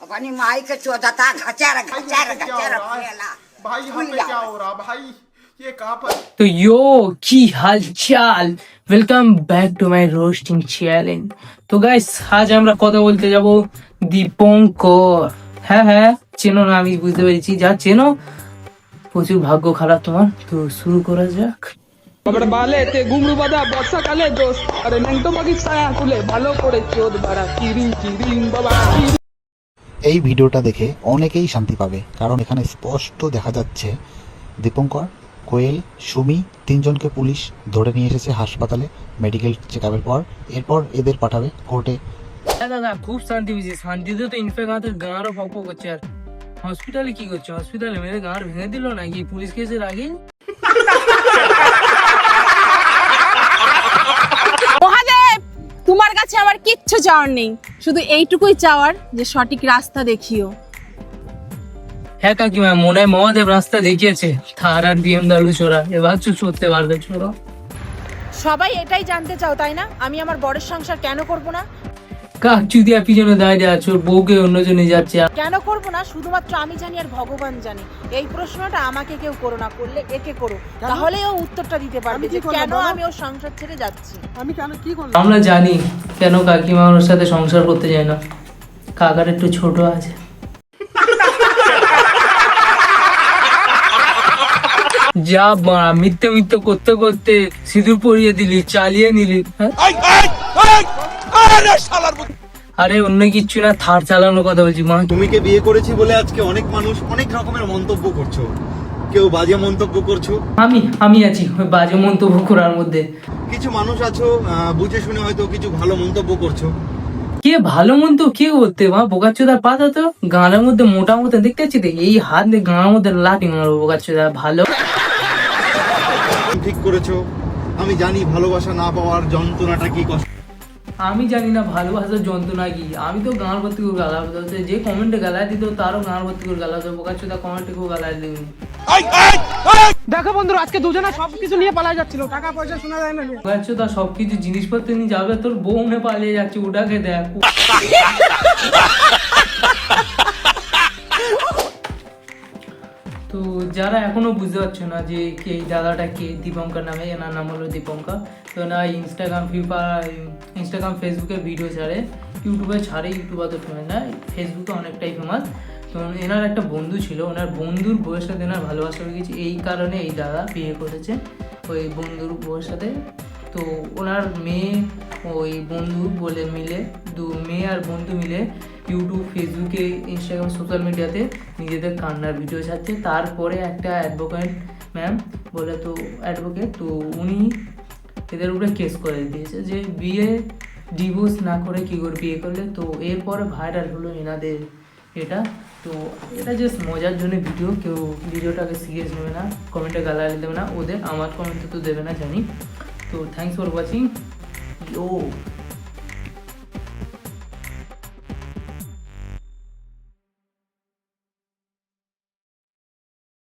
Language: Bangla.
अपनी माई के चौदह था घचर घचर घचर फैला भाई यहाँ पे क्या हो रहा भाई ये कहाँ पर तो यो কি হালচাল welcome back to my roasting channel. তো গাইস আজ আমরা কথা বলতে যাব দীপঙ্কর। হ্যাঁ চেনো না, আমি বুঝতে পেরেছি, যা চেনো প্রচুর ভাগ্য খারাপ তোমার। তো শুরু করা যাক। কবড় বালে তে ঘুমরু বাদা বর্ষাকালে দোষ আরে ন্যাংটো মাগি ছায়া তুলে ভালো করে চোদ বাড়া কিরিং কিরিং বাবা এই ভিডিওটা দেখে অনেকেই শান্তি পাবে, কারণ এখানে স্পষ্ট দেখা যাচ্ছে দীপঙ্কর, কোয়েল, সুমি তিনজনকে পুলিশ ধরে নিয়ে এসেছে হাসপাতালে মেডিকেল চেকআপের পর। এরপর এদের পাঠাবে কোর্টে। হ্যাঁ দাদা, খুব শান্তি পেয়েছি। শান্তিতে তো ইনফ্যাক্ট আমাদের গাঁরও ফক করছে। আর হসপিটালে কি করছে? হসপিটালে মেরে গাঁর ভেঙে দিল নাকি পুলিশ কেসের আগে? মহাদেব, তোমার কাছে আমার কিচ্ছু চাওয়ার নেই, শুধু এইটুকুই চাওয়ার যে সঠিক রাস্তা দেখিও। হ্যাঁ কাকিমা, মনে হয় মহাদেব রাস্তা দেখিয়েছে। থার আর BMW ছোড়া এবার চড়তে পারবে ছোড়ো। সবাই এটাই জানতে চাও তাই না, আমি আমার বরের সংসার কেন করব না? কাক চুদিয়া পিছনে দাঁড়িয়ে আছো, বউকে অন্যজনে যাচ্ছে। কেন করব না শুধুমাত্র আমি জানি আর ভগবান জানে। এই প্রশ্নটা আমাকে কেউ করো না, করলে একে করো, তাহলে ও উত্তরটা দিতে পারবে যে কেন আমি ওর সংসার ছেড়ে যাচ্ছি। আমি কেন কি করলাম? আমরা জানি কেন কাকিমা ওর সাথে সংসার করতে যায় না। কাকার একটু ছোট আছে। যা মিথ্যে মিথ্যে করতে করতে সিঁদুর পরিয়ে দিলি, চালিয়ে নিলি। আরে অন্য কিচ্ছু না, থার চালানোর কথা বলছি। মা তুমিকে বিয়ে করেছি বলে আজকে অনেক মানুষ অনেক রকমের মন্তব্য করছো, কেউ বাজে মন্তব্য করছো। আমি আছি ওই বাজে মন্তব্য করার মধ্যে। কিছু মানুষ আছো বুঝে শুনে হয়তো কিছু ভালো মন্তব্য করছো। কে ভালো মন্তব্য কে করতে? মা বোকাচ্চোদার পাতা তো গানের মধ্যে মোটা মতো দেখতে পাচ্ছি, এই হাত দিয়ে গানের মধ্যে লাঠি মারবো। বোকাচ্চোদা ভালো ঠিক করেছো। আমি জানি ভালোবাসা না পাওয়ার যন্ত্রণাটা কি কষ্ট। আমি জানি না ভালোবাসার যন্ত্রণা কি। আমি তো গান ভর্তি করে গালা বলতে, যে কমেন্টে গালায় দিত তারও গান ভর্তি করে গালা দেবো। বোকাচ্চোদা কমেন্টে কেউ গালায় দিবি। দেখো বন্ধুরা, আজকে দুজনে সবকিছু নিয়ে পালা যাচ্ছিল, টাকা পয়সা শোনা যায় না। বোকাচ্চোদা সবকিছু জিনিসপত্র নিয়ে যাবে, তোর বউ নে পালিয়ে যাচ্ছে, ওটাকে দেখ। তো যারা এখনো বুঝতে পারছো না যে কে এই দাদাটা কে, দীপঙ্কর নামে, এনার নাম হলো দীপঙ্কর। তো না ইনস্টাগ্রাম ফেসবুকে ভিডিও ছাড়ে, ইউটিউবে ছাড়ে। ইউটিউবে তো ফেমাস না, ফেসবুকে অনেকটাই ফেমাস। তো এনার একটা বন্ধু ছিল, ওনার বন্ধুর বউয়ের সাথে এনার ভালোবাসা হয়ে গেছে, এই কারণে এই দাদা বিয়ে করেছে ওই বন্ধুর বউয়ের সাথে। তো ওনার মেয়ে ওই বন্ধু বলে মিলে, মেয়ে আর বন্ধু মিলে ইউটিউব, ফেসবুকে, ইনস্টাগ্রাম, সোশ্যাল মিডিয়াতে নিজেদের কান্নার ভিডিও ছাড়ছে। তারপরে একটা অ্যাডভোকেট ম্যাম বলে, তো অ্যাডভোকেট, তো উনি এদের উপরে কেস করে দিয়েছে যে বিয়ে ডিভোর্স না করে কী করে বিয়ে করলে। তো এরপরে ভাইরাল হলো এনাদের এটা। তো এটা জাস্ট মজার জন্য ভিডিও, কেউ ভিডিওটাকে সিরিয়াস নেবে না, কমেন্টে গালাগালি দেবে না ওদের। আমার কমেন্টে তো দেবে না জানি। তো থ্যাংকস ফর ওয়াচিং।